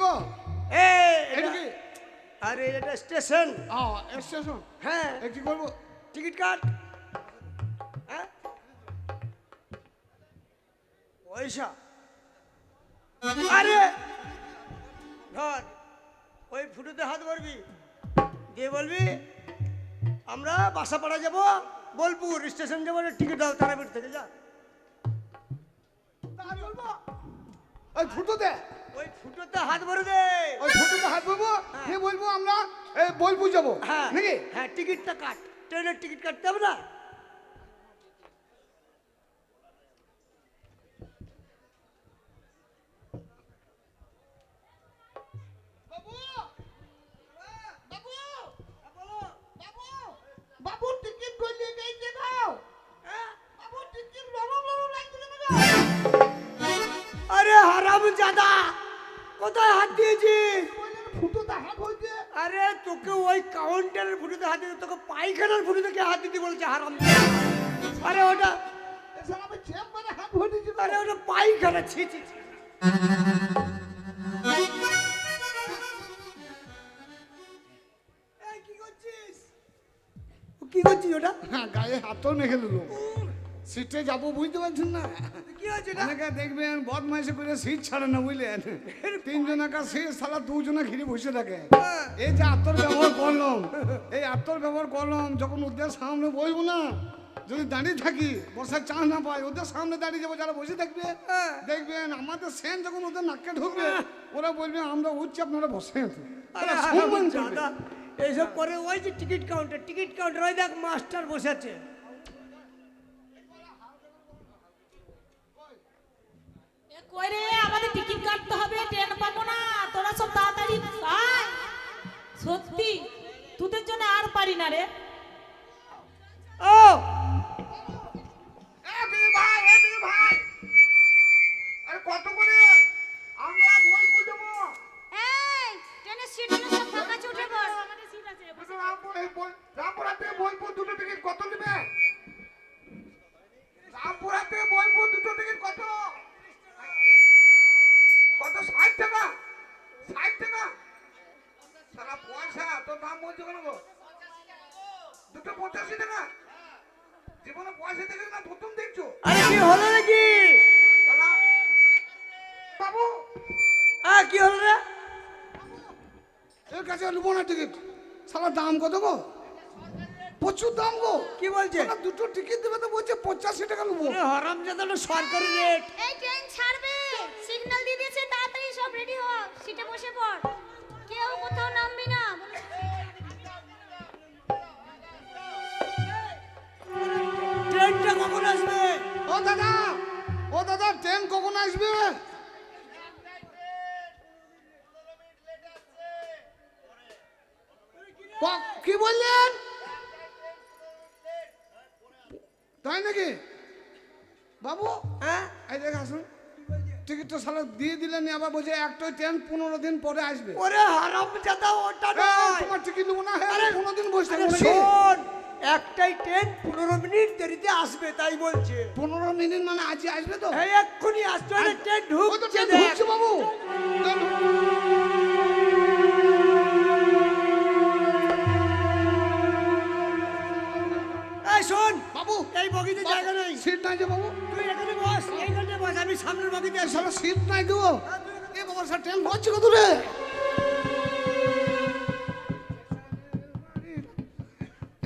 গো এটা কি? আরে এটা স্টেশন। স্টেশন। হ্যাঁ কি করবো? টিকিট কাট। হ্যাঁ পয়সা আরে ধর ওই ফুটোতে হাত ভরবি দিয়ে বলবি আমরা বাসাপাড়া যাব বোলপুর স্টেশন যাবো টিকিট দাও তারাপীঠ থেকে যা তাই বলবো? ওই ফুটোতে ওই ফুটোতে হাত ভরে দে। ওই ফুটোতে হাত বলবো দিয়ে বলবো আমরা বোলপুর যাবো হ্যাঁ নাকি? হ্যাঁ টিকিটটা কাট, ট্রেনের টিকিট কাটতে হবে না? বাবু টিকিট করলে গেছে দাও। বাবু টিকিট নরম নরম লাগছে না। আরে হারাম জাদা কোথায় হাত দিয়েছিস? ফুটোতে হাত হইছে। আরে তোকে ওই কাউন্টারের ফুটোতে হাত দিতে, তোকে পায়খানার ফুটোতে কে হাত দিতে বলছে হারাম? আরে ওটা এসব আমি চেম্বারে হাত হইছে। আরে ওটা পায়খানা। ছি ছি ছি। এই, কি করছিস? কি করছিস ওটা? হ্যাঁ গায়ে হাতও মেখে দিল। সিটে যাবো বুঝতে পারছেন না? কি হয়েছে এটা? অনেকে দেখবেন বদমাইশি করে সিট ছাড়ে না বুঝলেন, তিনজনাকার সিট সালা দুজনা ঘিরে বসে থাকে। এই যে আত্মর ব্যবহার করলাম, এই আত্মর ব্যবহার করলাম যখন ওদের সামনে বসবো না, যদি দাঁড়িয়ে থাকি বসার চান্স না পাই, ওদের সামনে দাঁড়িয়ে যাবো যারা বসে থাকবে দেখবেন আমাদের সেন যখন ওদের নাকে ঢুকবে ওরা বলবে আমরা উঠছি আপনারা বসে আছেন। আরে হারাম জাদা এইসব করে। ওই যে টিকিট কাউন্টার ওই দেখ মাস্টার বসে আছে। কই রে, আমাদের টিকিট কাটতে হবে, ট্রেন পাবো না, তোরা সব তাড়াতাড়ি আয়। সত্যি তোদের জন্য আর পারি না রে। ও ভাই আরে কত করে আমরা বোলপুর যাবো? এই ট্রেনের সিটগুলো সব ফাঁকা আছে, উঠে পড়। আমাদের সিট আছে। রামপুরাতে বোলপুর দুটো টিকিট কত নেবে? রামপুরাতে বোলপুর দুটো টিকিট কত? কত? 60 টাকা। 60 টাকা সারা পয়সা তোর দাম বলছো কেন গো? দুটো 85 টাকা। জীবনে পয়সা দেখে না প্রথম দেখছো? আরে কি হলো নাকি? বাবু কি হলো রে? এর কাছে নেবো না টিকিট। সারা দাম কত গো? প্রচুর দাম গো। কি বলছে? সালা দুটো টিকিট দেবে তো বলছে 85 টাকা নেবো। আরে হারাম জাদা সরকারি রেট। এই ট্রেন ছাড়বে, সিগন্যাল দিয়ে দিয়েছে, তাড়াতাড়ি সব রেডি হ, সিটে বসে পড়, কেউ কোথাও নামবি না। ট্রেনটা কখন আসবে? ও দাদা ট্রেন কখন আসবে? কি বললেন? তাই নাকি বাবু? হ্যাঁ এই দেখ আসুন, টিকিটটা সালা দিয়ে দিলেন, আবার বলছে একটা ট্রেন 15 দিন পরে আসবে। ওরে হারাম জাদা ওটা এই, নয়। তোমার টিকিট নেবো না। হ্যাঁ 15 দিন বসে আরে থাকবো নাকি? শোন, একটাই ট্রেন 15 মিনিট দেরিতে আসবে তাই বলছে। 15 মিনিট মানে আজই আসবে তো? এই এক্ষুনি আসছে ওই ট্রেন ওই তো ঢুকছে ট্রেন দেখ। ঢুকছে বাবু। এই শোন বাবু এই বগিতে জায়গা নেই, সিট নাই যে বাবু। তুই এখানে বস, এইখানে বস, আমি সামনের বগিতে আসি। সালা সিট নাই দেবো। এ বাবা স্যার ট্রেন হচ্ছে কত রে?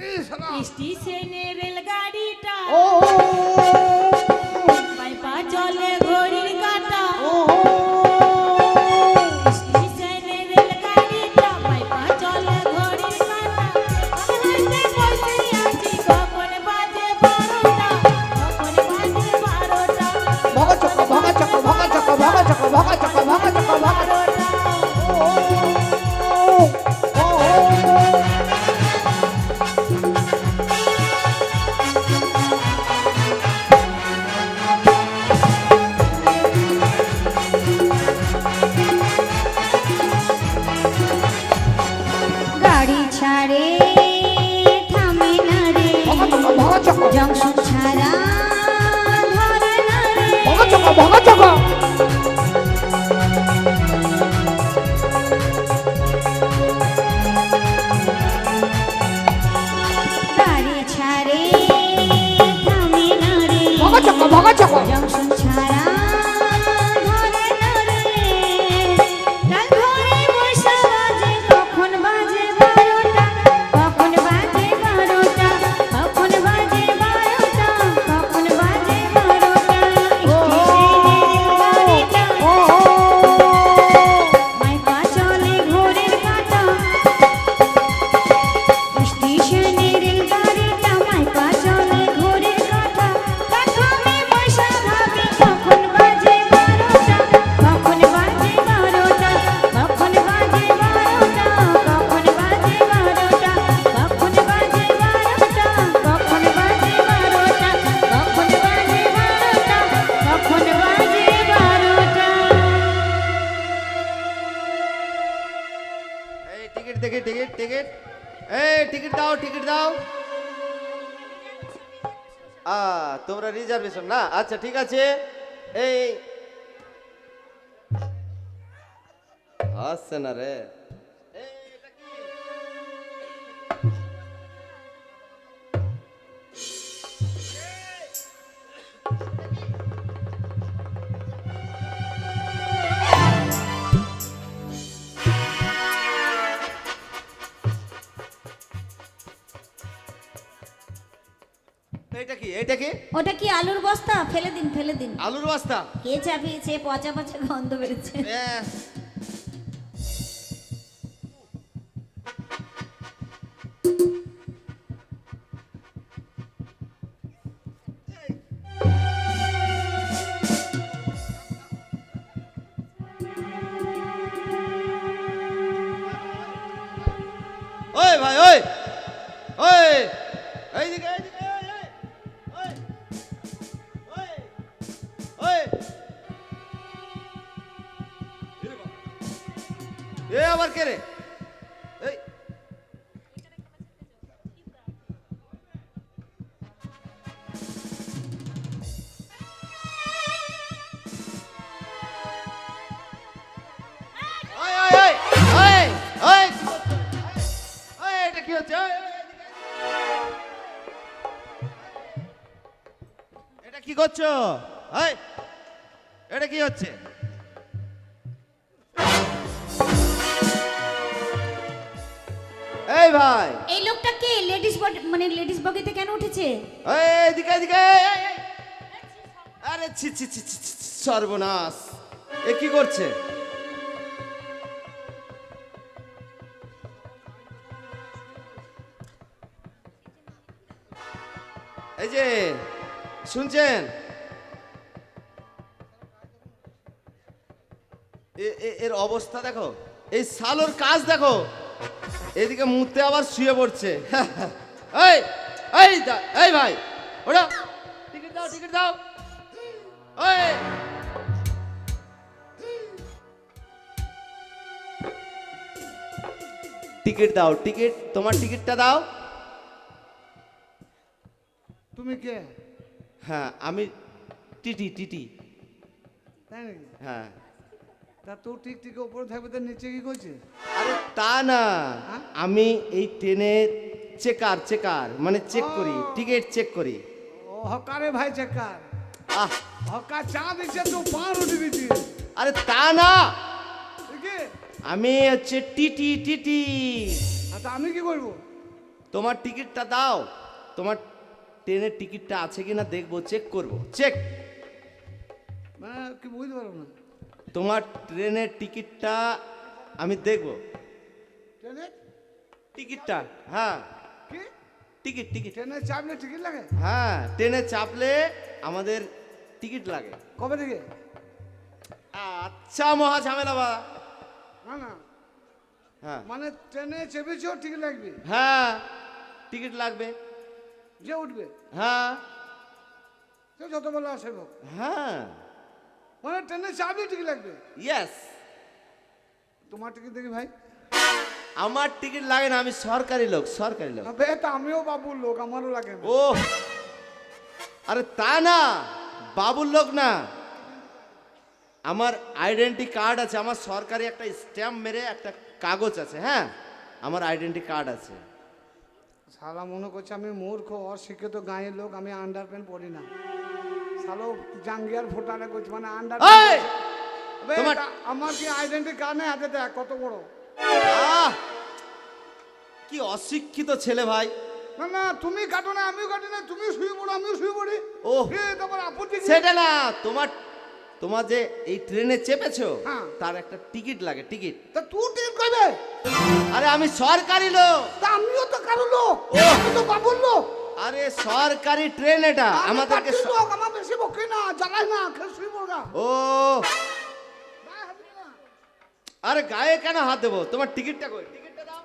এই সালা স্টেশনে রেলগাড়িটা ও পাইপা চলে ঘড়ির কাঁটা। স্টেশনে রেলগাড়িটা পাইপা চলে ঘড়ির কাঁটা। বাংলাতে বসে আছি, কখন বাজে 12টা, কখন বাজে 12টা। ভাগা চক্কা ভাগা চক্কা ভাগা চক্কা ভাগা চক্কা ভাগা চক্কা ভাগা চক্কা ভাগা চক্কা। গাড়ি ছাড়ে থামে না রে, ভাগা চক্কা জংশন ছাড়া ধরে না রে। ভাগা চক্কা ভাগা চক্কা। দেখি টিকিট টিকিট এই টিকিট দাও টিকিট দাও। তোমরা রিজার্ভেশন না, আচ্ছা ঠিক আছে। এই আসছে না রে। এটা কি এটা কি? ওটা কি আলুর বস্তা? ফেলে দিন ফেলে দিন। আলুর বস্তা? কে চাপিয়েছে? পচা পচা গন্ধ বেরোচ্ছে। ওই ভাই ওই ওই এইদিকে এইদিকে ওই ওই ওই এ আবার কে রে? এই ওই ওই ওই ওই ওই এটা কি হচ্ছে? ওই, ওই, এদিকে। এটা কি করছো? ওই এটা কি হচ্ছে? এই ভাই এই লোকটা কে? লেডিস বগিতে কেন উঠেছে? এই এদিকে এদিকে এই, এই। আরে ছি ছি ছি ছি ছি, ছি, সর্বনাশ! এ কি করছে? এই যে শুনছেন, এর অবস্থা দেখো, এই শালোর কাজ দেখো, এদিকে মুতে আবার শুয়ে পড়ছে। এই এই এই ভাই ওরা টিকিট দাও টিকিট দাও। ওই টিকিট দাও টিকিট, তোমার টিকিটটা দাও। তুমি কে? হ্যাঁ আমি টিটি টিটি। তাই নাকি? হ্যাঁ তা তোর ঠিক ঠিক উপরে থাকবে, তার নিচে কি করছে? আরে তা না, হ্যাঁ? আমি এই ট্রেনের চেকার চেকার মানে চেক করি, টিকিট চেক করি। ও হকারে ভাই চেকার। আহ হকা চা দিচ্ছে তো পান রুটি দিচ্ছে। আরে তা না, ঠিক আমি হচ্ছে টিটি টিটি। আচ্ছা আমি কি করবো? তোমার টিকিটটা দাও, তোমার ট্রেনের টিকিটটা আছে কিনা দেখবো, চেক করব, চেক। মানে কি বুঝতে পারবো না। তোমার ট্রেনের টিকিটটা আমি দেখব। ট্রেনে টিকিটটা? হ্যাঁ কি? Ticket ticket. ট্রেনে চাপলে টিকিট লাগে? হ্যাঁ ট্রেনে চাপলে আমাদের টিকিট লাগে। কবে থেকে? আচ্ছা মহা ঝামেলা বা। না না, হ্যাঁ মানে ট্রেনে চেপেছেও টিকিট লাগবে? হ্যাঁ টিকিট লাগবে। যে উঠবে হ্যাঁ সে যত বেলা আসে হোক, হ্যাঁ মানে ট্রেনে চাপলে টিকিট লাগবে? ইয়েস। তোমার টিকিট দেখি ভাই। আমার টিকিট লাগে না, আমি সরকারি লোক, সরকারি লোক। বে তা আমিও বাবুর লোক, আমারও লাগে না। ও আরে তা না, বাবুর লোক না, আমার আইডেন্টি কার্ড আছে, আমার সরকারি একটা স্ট্যাম্প মেরে একটা কাগজ আছে। হ্যাঁ আমার আইডেন্টি কার্ড আছে। শালা মনে করছে আমি মূর্খ অশিক্ষিত গাঁয়ের লোক, আমি আন্ডার প্যান্ট পরি না। শালো জাঙ্গিয়ার ফোটালে করছে, মানে আন্ডার এই! তোমার- আমার কি আইডেন্টি কার্ড নেই হাতে? দেখ কত বড়। আহ কি অশিক্ষিত ছেলে ভাই। না না তুমি কাটো না, আমিও কাটি না, তুমি শুয়ে পড়ো আমিও শুয়ে পড়ি। ওহ! তারপর আপত্তি কি? সেটা না, তোমার তোমার যে এই ট্রেনে চেপেছো হ্যাঁ। তার একটা টিকিট লাগে, টিকিট। তা তুই টিকিট কইবে? আরে আমি সরকারি লোক। তা আমিও তো কারো লোক, ও! আমি তো বাবুর লোক। আরে সরকারি ট্রেন এটা, আমি আমাদেরকে পার্টির লোক, আমার বেশি বকে না, জ্বালাই না, খেয়ে শুয়ে পড়গা। ও আরে গায়ে কেন হাত দেবো? তোমার টিকিটটা কই? টিকিটটা দাও।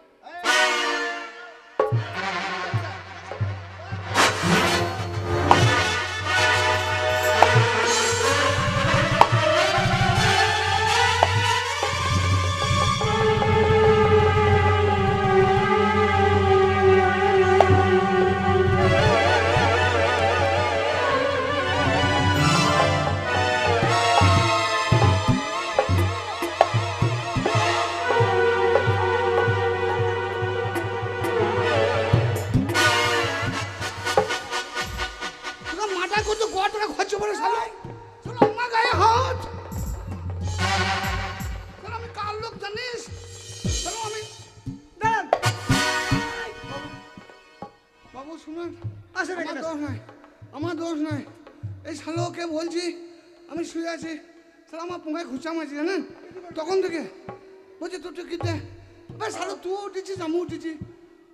আসেন আমার এখানে দোষ নাই, আমার দোষ নাই। এই শালোকে বলছি আমি শুয়ে আছি, শালা আমার পোঙায় খুঁচা মারছি জানেন, তখন থেকে বলছি তোর টিকিট দে। এবার শালো তুইও উঠেছিস আমিও উঠেছি,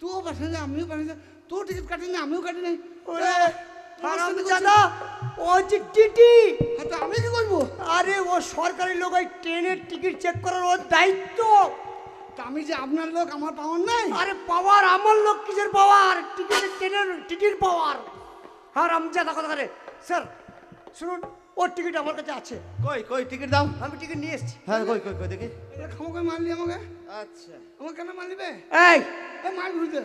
তুইও প্যাসেঞ্জার আমিও প্যাসেঞ্জার, তুইও টিকিট কাটিনি আমিও কাটি নাই। ওরে হারামজাদা, ও হচ্ছে টিটি। হয়তো আমি কি করবো? আরে ও সরকারি লোক, ওই ট্রেনের টিকিট চেক করার ওর দায়িত্ব। তা আমি যে আপনার লোক, আমার পাওয়ার নাই। আরে পাওয়ার আমার লোক, কিসের পাওয়ার? টিকিটের ট্রেনের টিকিট পাওয়ার। হারামজাদা কথা করে। স্যার শুনুন, ওর টিকিট আমার কাছে আছে, কই কই টিকিট দাও। আমি টিকিট নিয়ে এসেছি। হ্যাঁ কই কই কই দেখি। খামোকে মারলি আমাকে, আচ্ছা আমাকে কেন মারলি বে? এই মার ঘুরতে